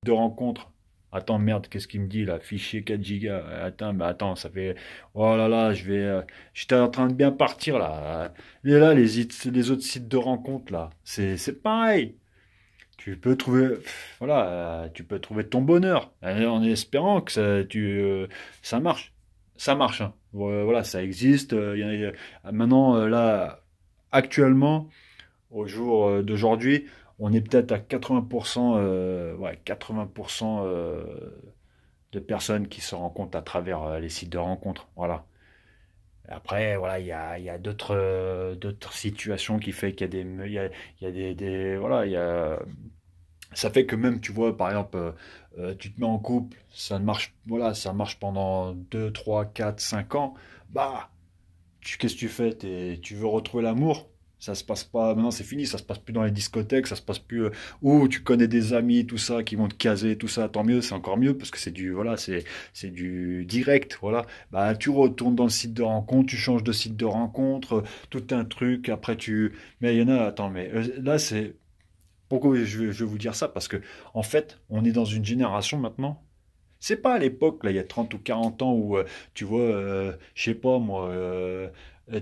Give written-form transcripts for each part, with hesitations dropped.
de rencontre. Attends, merde, qu'est-ce qu'il me dit là? Fichier 4 gigas. Attends, mais attends, ça fait. Oh là là, j'étais en train de bien partir là. Et là, les autres sites de rencontre là, c'est pareil. Tu peux trouver, voilà, tu peux trouver ton bonheur en espérant que ça marche. Ça marche, hein. Voilà, ça existe. Maintenant, là, actuellement, au jour d'aujourd'hui, on est peut-être à 80%, ouais, 80% de personnes qui se rencontrent à travers les sites de rencontres. Voilà. Après, voilà, il y a d'autres situations qui fait qu'il y a il y a voilà, ça fait que même, tu vois, par exemple, tu te mets en couple, ça marche, voilà, ça marche pendant 2 3 4 5 ans, bah, qu'est-ce que tu fais? Tu veux retrouver l'amour? Ça se passe pas, maintenant c'est fini, ça se passe plus dans les discothèques, ça se passe plus où tu connais des amis, tout ça, qui vont te caser, tout ça, tant mieux, c'est encore mieux, parce que voilà, c'est du direct, voilà. Bah, tu retournes dans le site de rencontre, tu changes de site de rencontre, tout un truc, après mais il y en a, attends, mais là pourquoi je vais vous dire ça? Parce que, en fait, on est dans une génération maintenant. C'est pas à l'époque, là, il y a 30 ou 40 ans où, tu vois, je sais pas moi,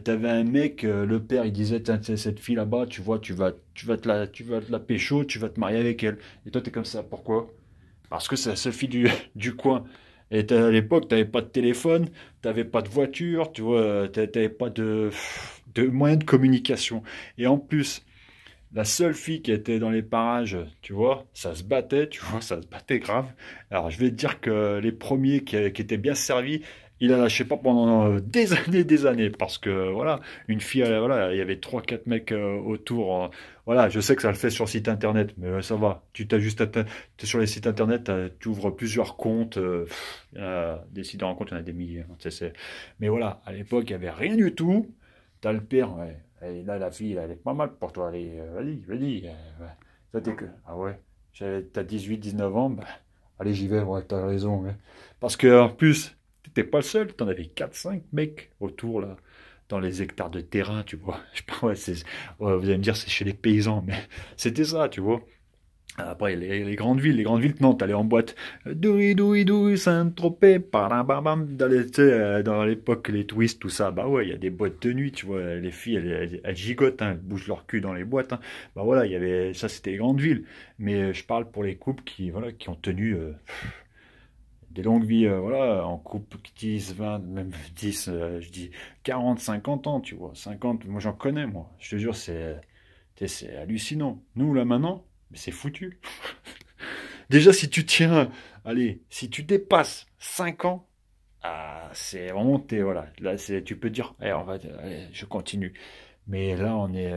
t'avais un mec, le père, il disait, tiens, tiens, cette fille là-bas, tu vois, tu vas te la pécho, tu vas te marier avec elle. Et toi, t'es comme ça. Pourquoi? Parce que c'est la seule fille du coin. Et à l'époque, t'avais pas de téléphone, t'avais pas de voiture, tu vois, t'avais pas de moyens de communication. Et en plus, la seule fille qui était dans les parages, tu vois, ça se battait, tu vois, ça se battait grave. Alors, je vais te dire que les premiers qui étaient bien servis, il a lâché pas pendant des années, parce que, voilà, une fille, voilà, il y avait trois quatre mecs autour. Voilà, je sais que ça le fait sur le site internet, mais ça va. Tu t'as juste, t'es sur les sites internet, tu ouvres plusieurs comptes, il y en a des sites de rencontres, il y en a des milliers, hein, mais voilà, à l'époque, il n'y avait rien du tout. T'as le père, ouais. Et là, la fille, elle est pas mal pour toi. Allez, vas-y, vas-y. Ouais. Ça, t'es que. Ah ouais, t'as 18 19 ans, bah, allez, j'y vais, ouais, t'as raison. Ouais. Parce que, en plus, t'étais pas le seul, t'en avais quatre cinq mecs autour, là, dans les hectares de terrain, tu vois. Je sais pas, ouais, ouais, vous allez me dire, c'est chez les paysans, mais c'était ça, tu vois. Après, les grandes villes, non, t'allais en boîte. Doui, doui, doui, Saint-Tropez, parabam, tu sais, dans l'époque, les twists, tout ça, bah ouais, il y a des boîtes de nuit, tu vois, les filles, elles gigotent, hein, elles bougent leur cul dans les boîtes, hein. Bah voilà, ça c'était les grandes villes. Mais je parle pour les couples voilà, qui ont tenu des longues vies, voilà, en couple 10 20 même 10 je dis 40 50 ans, tu vois, 50 moi j'en connais, moi. Je te jure, c'est hallucinant. Nous, là, maintenant, mais c'est foutu. Déjà, si tu tiens, allez, si tu dépasses 5 ans, ah, c'est vraiment, voilà, là, tu peux dire, allez, allez, je continue. Mais là, on est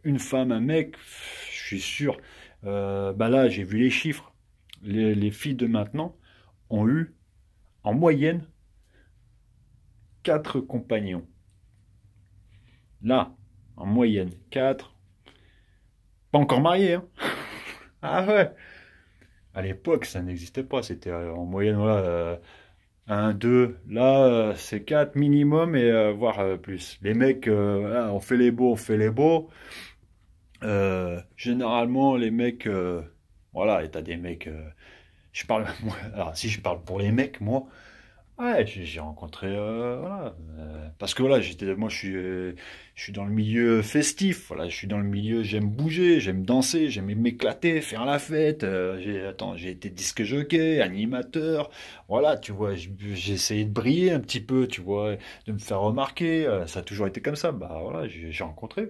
une femme, un mec, je suis sûr. Bah là, j'ai vu les chiffres. Les filles de maintenant ont eu, en moyenne, 4 compagnons. Là, en moyenne, 4. Pas encore mariés, hein. Ah ouais. À l'époque, ça n'existait pas. C'était en moyenne, voilà, 1, 2. Là, c'est 4 minimum et voire plus. Les mecs, voilà, on fait les beaux, on fait les beaux. Généralement, les mecs, voilà, et t'as des mecs. Je parle, alors si je parle pour les mecs, moi, ouais, j'ai rencontré, voilà, parce que voilà, moi, je suis dans le milieu festif, voilà, je suis dans le milieu, j'aime bouger, j'aime danser, j'aime m'éclater, faire la fête. Attends, j'ai été disque jockey, animateur, voilà, tu vois, j'ai essayé de briller un petit peu, tu vois, de me faire remarquer. Ça a toujours été comme ça. Bah voilà, j'ai rencontré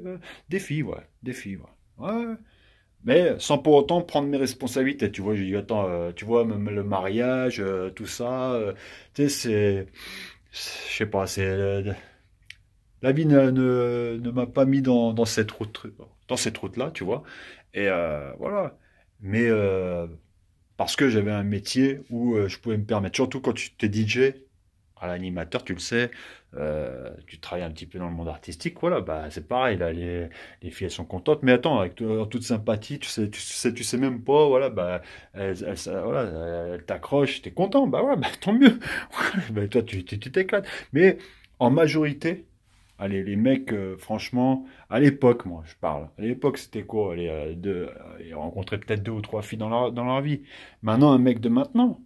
des filles, ouais, des filles, ouais. Ouais, ouais. Mais sans pour autant prendre mes responsabilités, tu vois. J'ai dit, attends, tu vois, même le mariage, tout ça, tu sais, je sais pas, la vie ne m'a pas mis dans cette route-là, tu vois. Et voilà. Mais parce que j'avais un métier où je pouvais me permettre, surtout quand tu t'es DJ, à l'animateur, tu le sais, tu travailles un petit peu dans le monde artistique, voilà, bah c'est pareil, là, les filles elles sont contentes, mais attends, en toute sympathie, tu sais même pas, voilà, bah voilà, elles t'accrochent, t'es content, bah ouais, bah tant mieux, bah toi tu t'éclates, mais en majorité, Allez, les mecs, franchement, à l'époque, moi, je parle. À l'époque, c'était quoi? Allez, ils rencontraient peut-être deux ou trois filles dans leur vie. Maintenant, un mec de maintenant,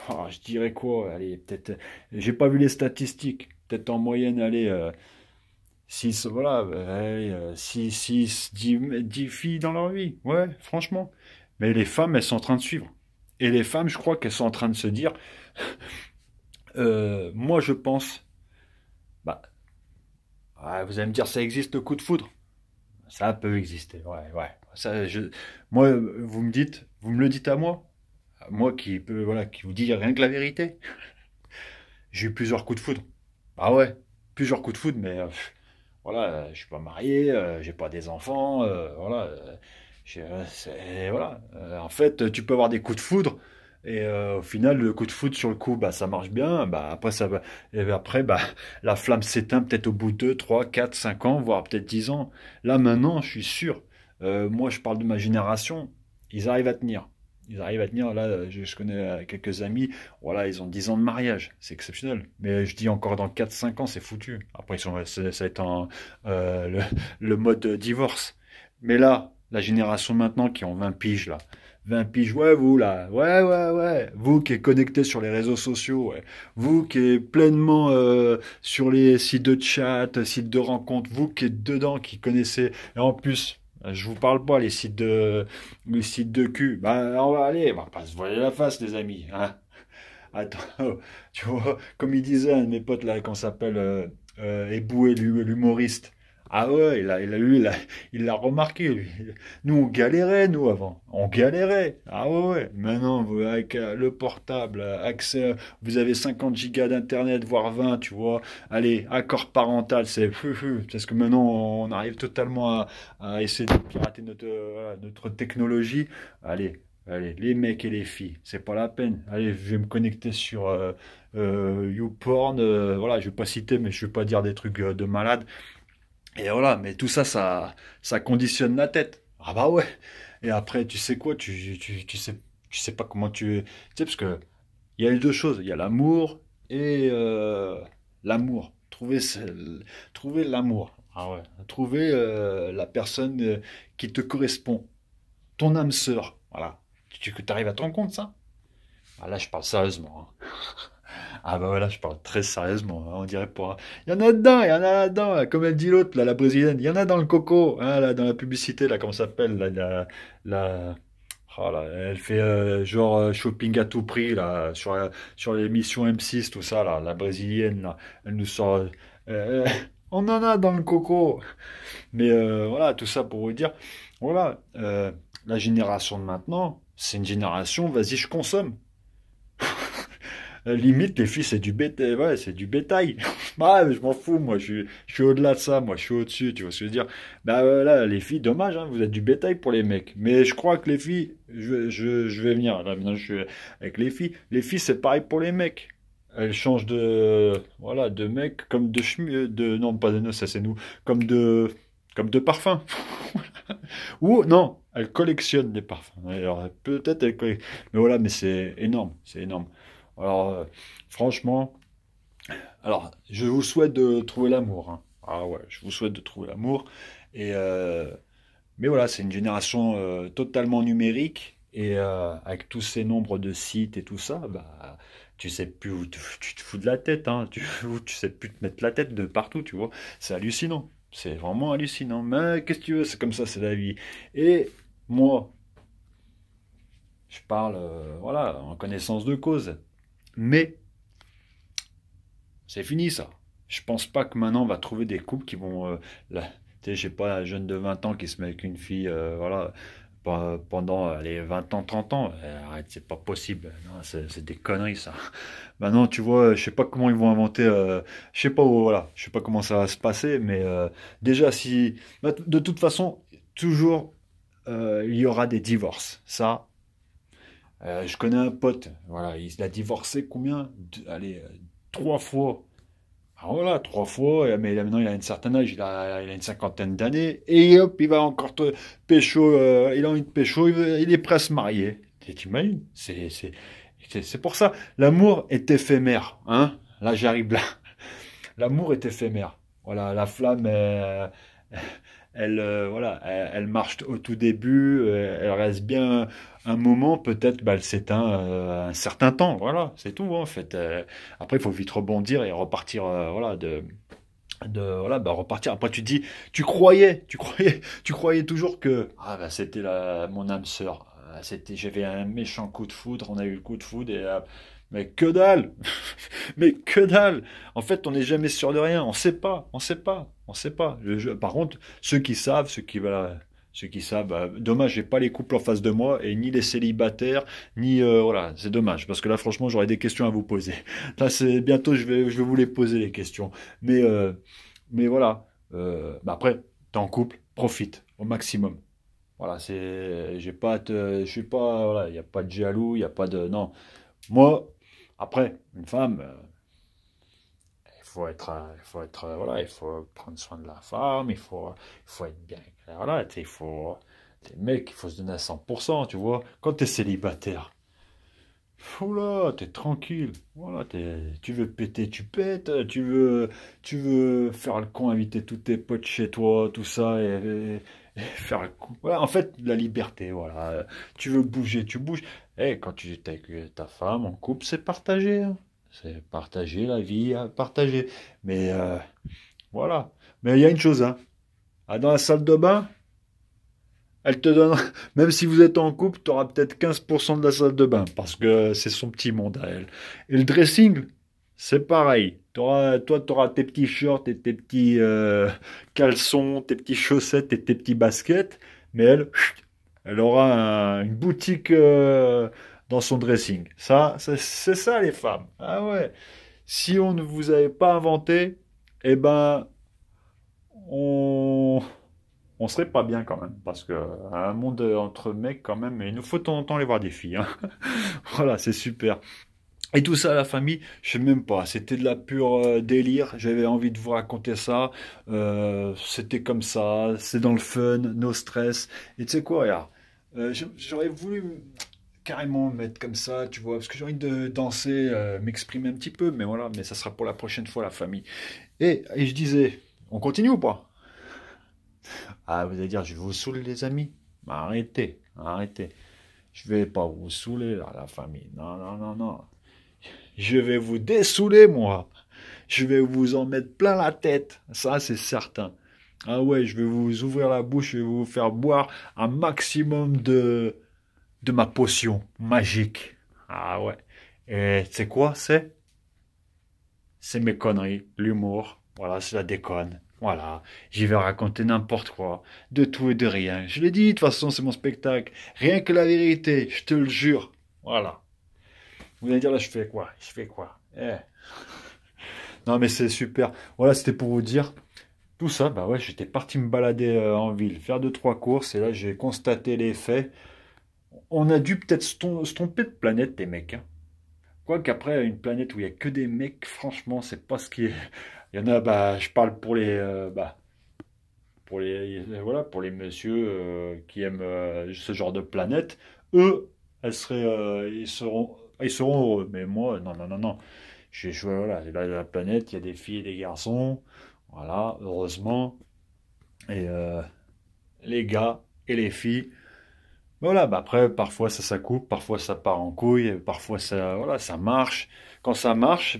oh, je dirais quoi? Allez, peut-être, j'ai pas vu les statistiques. Peut-être en moyenne, allez, 6, voilà, allez, 6, 10 filles dans leur vie. Ouais, franchement. Mais les femmes, elles sont en train de suivre. Et les femmes, je crois qu'elles sont en train de se dire, moi, je pense, bah, ouais, vous allez me dire, ça existe le coup de foudre. Ça peut exister, ouais, ouais. Moi, vous me le dites à moi qui peut, voilà, qui vous dit rien que la vérité. J'ai eu plusieurs coups de foudre. Ah ouais, plusieurs coups de foudre, mais voilà, je suis pas marié, j'ai pas des enfants, voilà. Voilà. En fait, tu peux avoir des coups de foudre. Et au final, le coup de foudre sur le coup, bah, ça marche bien. Bah, après, bah, la flamme s'éteint peut-être au bout de 2, 3, 4, 5 ans, voire peut-être 10 ans. Là, maintenant, je suis sûr. Moi, je parle de ma génération. Ils arrivent à tenir. Ils arrivent à tenir. Là, je connais quelques amis. Voilà, ils ont 10 ans de mariage. C'est exceptionnel. Mais je dis encore dans 4, 5 ans, c'est foutu. Après, ça va être le mode divorce. Mais là, la génération maintenant qui ont 20 piges, là. 20 piges, ouais, vous, là. Ouais, ouais, ouais. Vous qui êtes connecté sur les réseaux sociaux, ouais. Vous qui êtes pleinement sur les sites de chat, sites de rencontres, vous qui êtes dedans, qui connaissez. Et en plus, je vous parle pas, les sites de cul. Bah, on va pas se voiler la face, les amis, hein. Attends, tu vois, comme il disait un de mes potes là, qu'on s'appelle Eboué, l'humoriste. Ah ouais, il l'a remarqué, lui. Nous, on galérait, nous, avant. On galérait. Ah ouais, ouais. Maintenant, avec le portable, accès, vous avez 50 gigas d'internet, voire 20, tu vois. Allez, accord parental, parce que maintenant, on arrive totalement à essayer de pirater notre technologie. Allez, allez, les mecs et les filles, c'est pas la peine. Allez, je vais me connecter sur YouPorn. Voilà, je vais pas citer, mais je vais pas dire des trucs de malade. Et voilà, mais tout ça, ça conditionne la tête. Ah bah ouais. Et après, tu sais quoi, tu sais pas comment tu sais, parce que il y a les deux choses. Il y a l'amour et l'amour. Trouver l'amour. Ah ouais. Trouver la personne qui te correspond. Ton âme sœur. Voilà. Tu arrives à te rendre compte, ça? Ah, là, je parle sérieusement, hein. Ah bah voilà, je parle très sérieusement, hein, on dirait pas. Il y en a dedans, il y en a là-dedans, là, comme elle dit l'autre, là, la brésilienne. Il y en a dans le coco, hein, là, dans la publicité, là, comment ça s'appelle, là, la- oh là, elle fait genre shopping à tout prix, là, sur l'émission M6, tout ça, là, la brésilienne, là, elle nous sort. Euh, on en a dans le coco. Mais voilà, tout ça pour vous dire, voilà, la génération de maintenant, c'est une génération, vas-y, je consomme. Limite, les filles, c'est du bétail. Ouais, c'est du bétail. Ah, mais je m'en fous, moi. Je suis au-delà de ça, moi. Je suis au-dessus, tu vois ce que je veux dire. Bah là, les filles, dommage, hein, vous êtes du bétail pour les mecs. Mais je crois que les filles, je vais venir. Là, maintenant, je suis avec les filles. Les filles, c'est pareil pour les mecs. Elles changent voilà, de mec comme non, pas de nous, ça c'est nous, comme comme de parfum. Ou, non, elles collectionnent des parfums. Alors, peut-être elles collectionnent. Mais voilà, mais c'est énorme, c'est énorme. Alors, franchement, alors, je vous souhaite de trouver l'amour, hein. Ah ouais, je vous souhaite de trouver l'amour. Et mais voilà, c'est une génération totalement numérique. Et avec tous ces nombres de sites et tout ça, bah, tu sais plus où tu te fous de la tête, hein. Tu sais plus te mettre la tête de partout, tu vois. C'est hallucinant. C'est vraiment hallucinant. Mais qu'est-ce que tu veux, c'est comme ça, c'est la vie. Et moi, je parle, voilà, en connaissance de cause. Mais c'est fini ça. Je pense pas que maintenant on va trouver des couples qui vont tu sais, je sais pas, un jeune de 20 ans qui se met avec une fille voilà pendant les 20 ans, 30 ans. Arrête, c'est pas possible. Non, c'est des conneries ça. Maintenant, tu vois, je sais pas comment ils vont inventer je sais pas voilà, je sais pas comment ça va se passer mais déjà si bah, de toute façon, toujours il y aura des divorces. Ça je connais un pote, voilà, il a divorcé combien? Allez, 3 fois. Ah voilà, 3 fois, mais là, maintenant il a un certain âge, il a une cinquantaine d'années, et hop, il va encore te pécho, il a envie de pécho, il est prêt à se marier. T'imagines? C'est pour ça, l'amour est éphémère, hein? Là j'arrive là. L'amour est éphémère. Voilà, la flamme, voilà, elle marche au tout début, elle reste bien un moment, peut-être, bah, elle s'éteint un certain temps. Voilà, c'est tout, hein, en fait. Après, il faut vite rebondir et repartir, voilà, voilà, bah, repartir. Après, tu te dis, tu croyais toujours que, ah, bah, c'était mon âme sœur. J'avais un méchant coup de foudre, on a eu le coup de foudre et, mais que dalle! Mais que dalle! En fait, on n'est jamais sûr de rien. On sait pas, on sait pas, on sait pas. Par contre, ceux qui savent, voilà, ceux qui savent, bah, dommage, j'ai pas les couples en face de moi et ni les célibataires, ni voilà, c'est dommage parce que là, franchement, j'aurais des questions à vous poser. Là, c'est bientôt, je vais vous les poser les questions. Mais, euh, mais voilà. Bah après, t'es en couple, profite au maximum. Voilà, je suis pas, voilà, il n'y a pas de jaloux, il n'y a pas de, non. Moi, après, une femme, voilà, il faut prendre soin de la femme, il faut être bien, voilà, t'es mec, il faut se donner à 100%, tu vois. Quand t'es célibataire, oula, t'es tranquille, voilà, tu veux péter, tu pètes, tu veux faire le con, inviter tous tes potes chez toi, tout ça, et faire le con. Voilà, en fait, la liberté, voilà. Tu veux bouger, tu bouges. Et quand tu es avec ta femme en couple, c'est partagé, hein. C'est partager la vie, partager. Mais voilà. Mais il y a une chose, hein. Ah, dans la salle de bain, elle te donne, même si vous êtes en couple, tu auras peut-être 15% de la salle de bain, parce que c'est son petit monde à elle. Et le dressing, c'est pareil. Toi, tu auras tes petits shorts et tes petits caleçons, tes petites chaussettes et tes petits baskets, mais elle, chut, elle aura une boutique dans son dressing. Ça, c'est ça les femmes. Ah ouais. Si on ne vous avait pas inventé, eh ben, on on serait pas bien quand même, parce que un monde entre mecs quand même, il nous faut de temps en temps aller voir des filles, hein. Voilà, c'est super. Et tout ça, la famille, je sais même pas, c'était de la pure délire, j'avais envie de vous raconter ça, c'était comme ça, c'est dans le fun, no stress, et tu sais quoi, regarde, j'aurais voulu carrément me mettre comme ça, tu vois, parce que j'ai envie de danser, m'exprimer un petit peu, mais voilà, mais ça sera pour la prochaine fois, la famille. Et je disais, on continue ou pas? Ah, vous allez dire, je vais vous saouler, les amis. Mais arrêtez, arrêtez. Je vais pas vous saouler, là, la famille. Non, non, non, non. Je vais vous dessouler, moi. Je vais vous en mettre plein la tête. Ça, c'est certain. Ah ouais, je vais vous ouvrir la bouche, je vais vous faire boire un maximum de ma potion magique. Ah ouais. Et c'est quoi, c'est mes conneries, l'humour. Voilà, c'est la déconne. Voilà, j'y vais raconter n'importe quoi, de tout et de rien. Je l'ai dit, de toute façon, c'est mon spectacle. Rien que la vérité, je te le jure. Voilà. Vous allez dire là, je fais quoi? Je fais quoi? Non, mais c'est super. Voilà, c'était pour vous dire. Tout ça, bah ouais, j'étais parti me balader en ville, faire deux, trois courses, et là, j'ai constaté les faits. On a dû peut-être se tromper de planète, les mecs, hein. Quoiqu'après, une planète où il n'y a que des mecs, franchement, c'est pas ce qui est. Il y en a, bah, je parle voilà, pour les messieurs qui aiment ce genre de planète. Eux, ils seront heureux. Mais moi, non, non, non, non. Voilà, là, la planète, il y a des filles et des garçons. Voilà, heureusement. Et les gars et les filles. Voilà, bah après, parfois ça coupe, parfois ça part en couille, parfois ça, voilà, ça marche. Quand ça marche,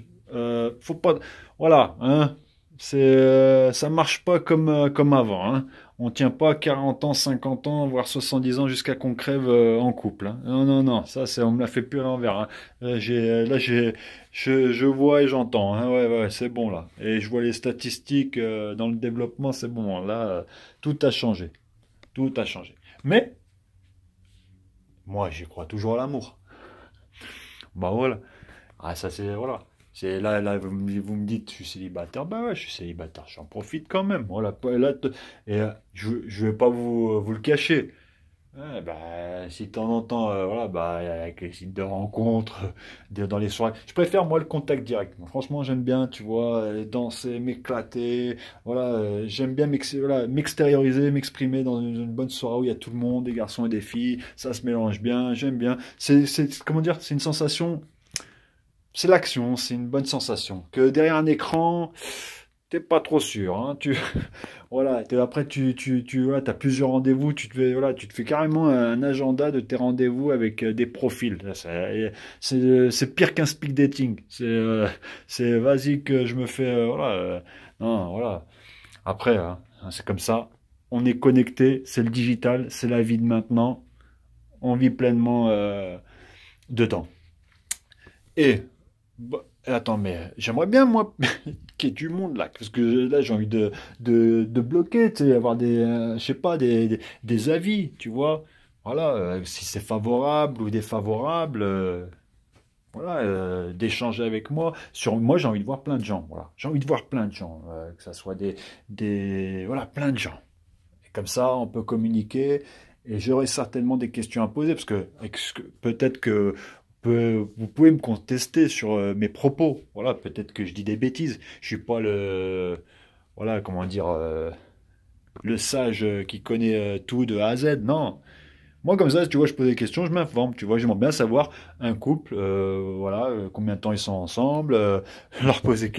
faut pas, voilà, hein, ça marche pas comme avant, hein. On tient pas 40 ans, 50 ans, voire 70 ans jusqu'à qu'on crève en couple, hein. Non, non, non, ça, on me l'a fait plus à l'envers, hein. Je vois et j'entends, hein. Ouais, ouais, c'est bon là. Et je vois les statistiques dans le développement, c'est bon, là, tout a changé, tout a changé. Mais moi, j'y crois toujours à l'amour. Bah voilà. Ah, ça, c'est. Voilà. C'est là, vous me dites, je suis célibataire. Bah ouais, je suis célibataire. J'en profite quand même. Voilà. Et je vais pas vous le cacher. Ouais, bah, si de temps en temps, voilà, bah, avec les sites de rencontres, dans les soirées, je préfère moi le contact direct. Franchement, j'aime bien, tu vois, danser, m'éclater, voilà, j'aime bien voilà, m'extérioriser, m'exprimer dans une bonne soirée où il y a tout le monde, des garçons et des filles, ça se mélange bien, j'aime bien. Comment dire, c'est une sensation, c'est l'action, c'est une bonne sensation. Que derrière un écran, t'es pas trop sûr, hein, voilà, après voilà, t'as plusieurs rendez-vous, voilà, tu te fais carrément un agenda de tes rendez-vous avec des profils. Là, c'est pire qu'un speed dating. C'est vas-y que je me fais, voilà, non, voilà. Après, hein, c'est comme ça. On est connecté, c'est le digital, c'est la vie de maintenant. On vit pleinement dedans. Et attends, mais j'aimerais bien, moi, qu'il y ait du monde là, parce que là, j'ai envie de bloquer, tu sais, avoir je sais pas, des avis, tu vois. Voilà, si c'est favorable ou défavorable, voilà, d'échanger avec moi. Moi, j'ai envie de voir plein de gens, voilà. J'ai envie de voir plein de gens, que ça soit voilà, plein de gens. Et comme ça, on peut communiquer. Et j'aurai certainement des questions à poser, parce que peut-être que vous pouvez me contester sur mes propos. Voilà, peut-être que je dis des bêtises. Je suis pas voilà, comment dire, le sage qui connaît tout de A à Z. Non. Moi, comme ça, tu vois, je pose des questions, je m'informe. Tu vois, j'aimerais bien savoir un couple, voilà, combien de temps ils sont ensemble, leur poser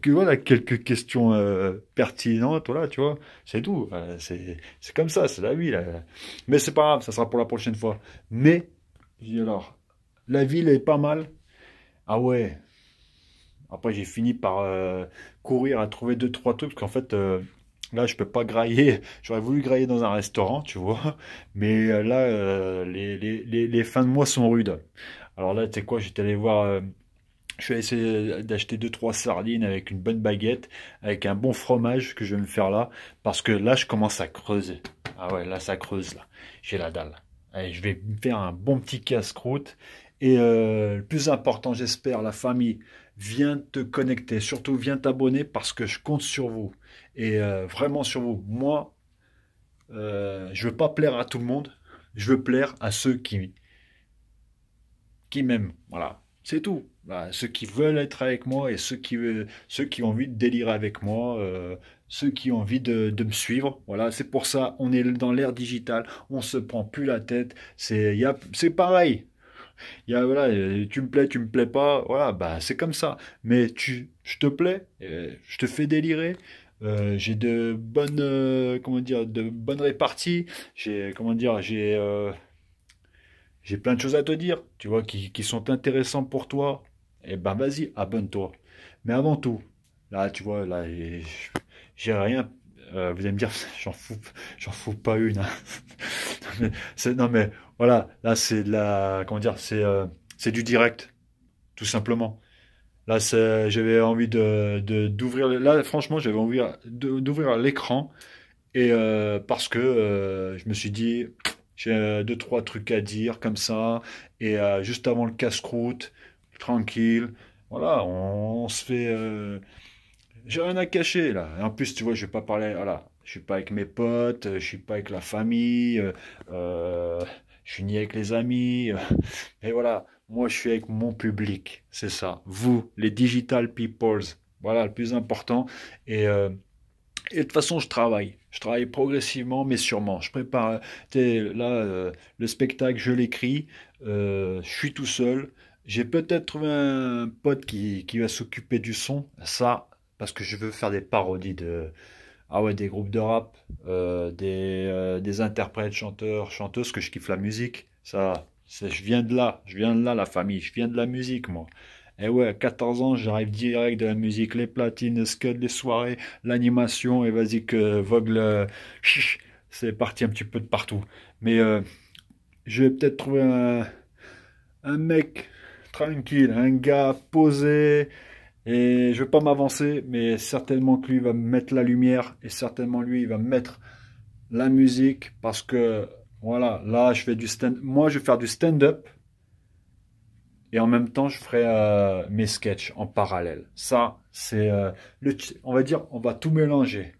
voilà, quelques questions pertinentes, voilà, tu vois, c'est tout. C'est comme ça, c'est la vie, là. Mais c'est pas grave, ça sera pour la prochaine fois. Mais, je dis alors, la ville est pas mal. Ah ouais. Après, j'ai fini par courir à trouver deux, trois trucs, parce qu'en fait, là, je peux pas grailler. J'aurais voulu grailler dans un restaurant, tu vois. Mais là, les fins de mois sont rudes. Alors là, tu sais quoi, j'étais allé voir. Je suis allé essayer d'acheter deux, trois sardines avec une bonne baguette, avec un bon fromage que je vais me faire là. Parce que là, je commence à creuser. Ah ouais, là, ça creuse, là. J'ai la dalle. Allez, je vais me faire un bon petit casse-croûte. Et le plus important, j'espère, la famille, viens te connecter. Surtout, viens t'abonner parce que je compte sur vous. Et vraiment sur vous. Moi, je veux pas plaire à tout le monde. Je veux plaire à ceux qui m'aiment. Voilà, c'est tout. Voilà, ceux qui veulent être avec moi et ceux qui ont envie de délirer avec moi, ceux qui ont envie de me suivre. Voilà, c'est pour ça, on est dans l'ère digitale, on se prend plus la tête. C'est pareil. Voilà, tu me plais pas, voilà, bah c'est comme ça. Mais je te plais, je te fais délirer. J'ai de bonnes, comment dire, de bonnes réparties. Comment dire, j'ai plein de choses à te dire, tu vois, qui sont intéressants pour toi. Eh ben, vas-y, abonne-toi. Mais avant tout, là, tu vois, là, j'ai rien. Vous allez me dire, j'en fous pas une, hein. Non, mais voilà, là, c'est de la, comment dire, c'est du direct, tout simplement. Là, j'avais envie d'ouvrir, là, franchement, j'avais envie d'ouvrir l'écran et parce que je me suis dit, j'ai deux, trois trucs à dire comme ça, et juste avant le casse-croûte, tranquille, voilà, on se fait. J'ai rien à cacher là. Et en plus, tu vois, je vais pas parler, voilà, je suis pas avec mes potes, je suis pas avec la famille, euh, je suis ni avec les amis, et voilà, moi je suis avec mon public, c'est ça. Vous, les digital peoples, voilà le plus important. Et de toute façon, je travaille. Je travaille progressivement, mais sûrement. Je prépare. Tu sais, là, le spectacle, je l'écris. Je suis tout seul. J'ai peut-être trouvé un pote qui va s'occuper du son. Ça, parce que je veux faire des parodies ah ouais, des groupes de rap, des interprètes, chanteurs, chanteuses, que je kiffe la musique. Ça, je viens de là. Je viens de là, la famille. Je viens de la musique, moi. Et ouais, à 14 ans, j'arrive direct de la musique, les platines, le scud, les soirées, l'animation, et vas-y que Vogue, c'est parti un petit peu de partout. Mais je vais peut-être trouver un mec tranquille, un gars posé, et je vais pas m'avancer, mais certainement que lui va me mettre la lumière, et certainement lui, il va me mettre la musique, parce que, voilà, là, je fais moi, je vais faire du stand-up, et en même temps, je ferai mes sketchs en parallèle. Ça, c'est on va dire, on va tout mélanger.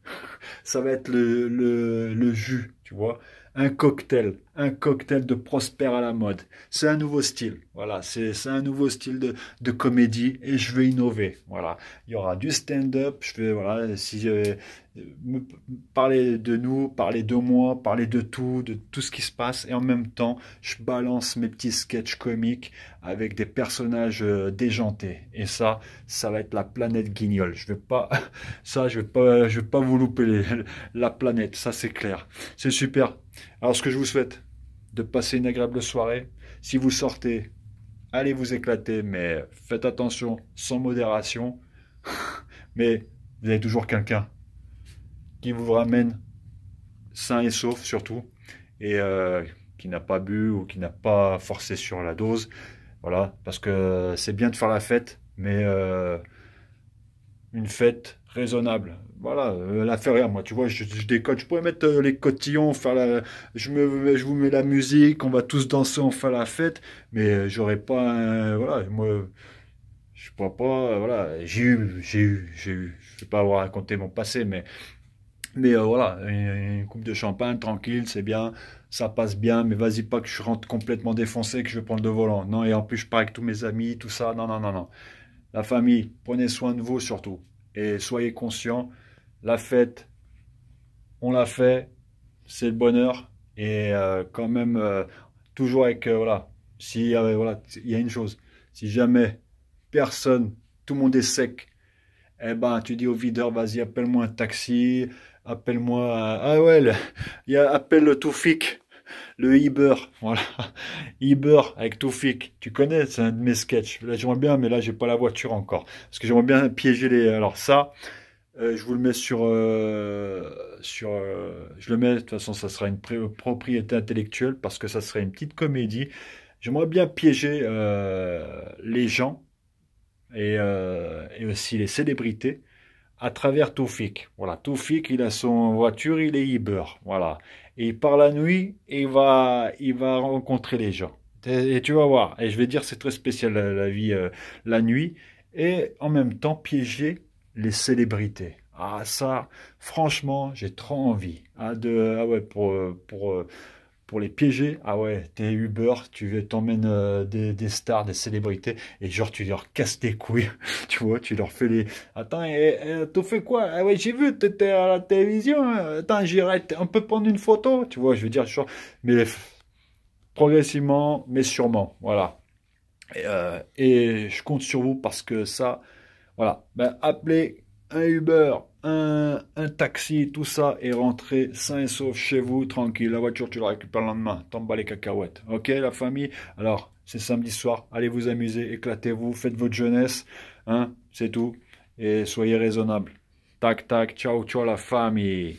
Ça va être le jus, tu vois. un cocktail de Prosper à la mode. C'est un nouveau style, voilà, c'est un nouveau style de comédie et je vais innover, voilà. Il y aura du stand-up, je vais, voilà, si je, me parler de nous, parler de moi, parler de tout ce qui se passe et en même temps, je balance mes petits sketchs comiques avec des personnages déjantés et ça va être la planète Guignol. Je vais pas, ça, je vais pas vous louper la planète, ça c'est clair. C'est super. Alors, ce que je vous souhaite, de passer une agréable soirée. Si vous sortez, allez vous éclater, mais faites attention, sans modération. Mais vous avez toujours quelqu'un qui vous ramène sain et sauf, surtout, et qui n'a pas bu ou qui n'a pas forcé sur la dose. Voilà, parce que c'est bien de faire la fête, mais une fête raisonnable. Voilà, la fait rire, moi, tu vois, je décode, je pourrais mettre les cotillons, je vous mets la musique, on va tous danser, on fait la fête, mais j'aurais pas, voilà, moi, je pourrais pas, voilà, je vais pas avoir raconté mon passé, mais voilà, une coupe de champagne, tranquille, c'est bien, ça passe bien, mais vas-y pas que je rentre complètement défoncé, que je vais prendre le volant. Non, et en plus je pars avec tous mes amis, tout ça, non, non, non, non. La famille, prenez soin de vous surtout. Et soyez conscients, la fête, on l'a fait, c'est le bonheur. Et quand même, toujours avec, voilà, si, voilà, il y a une chose, si jamais personne, tout le monde est sec, eh ben, tu dis au videur, vas-y, appelle-moi un taxi, appelle-moi, ah ouais, appelle le Toufik. Le Uber, voilà. Uber avec Toufik. Tu connais, c'est un de mes sketchs. Là, j'aimerais bien, mais là, j'ai pas la voiture encore. Parce que j'aimerais bien piéger les. Alors, ça, je vous le mets je le mets, de toute façon, ça sera une propriété intellectuelle parce que ça serait une petite comédie. J'aimerais bien piéger les gens et aussi les célébrités à travers Toufik. Voilà, Toufik, il a son voiture, il est Uber. Voilà. Et il part la nuit et il va rencontrer les gens. Et tu vas voir. Et je vais dire, c'est très spécial la vie la nuit. Et en même temps, piéger les célébrités. Ah, ça, franchement, j'ai trop envie. Ah ouais, pour les piéger, ah ouais, t'es Uber, t'emmènes des stars, des célébrités, et genre tu leur casses les couilles, tu vois, tu leur fais les... Attends, t'as fait quoi? Ah ouais, j'ai vu, t'étais à la télévision, hein. Attends, j'irai, on peut prendre une photo, tu vois, je veux dire, genre, mais progressivement, mais sûrement, voilà. Et je compte sur vous parce que ça, voilà, ben, appelez un Uber, un taxi, tout ça, et rentrez sain et sauf chez vous, tranquille. La voiture, tu la récupères le lendemain. T'en bats les cacahuètes. Ok, la famille? Alors, c'est samedi soir. Allez vous amuser, éclatez-vous, faites votre jeunesse. Hein, c'est tout. Et soyez raisonnables. Tac, tac, ciao, ciao la famille.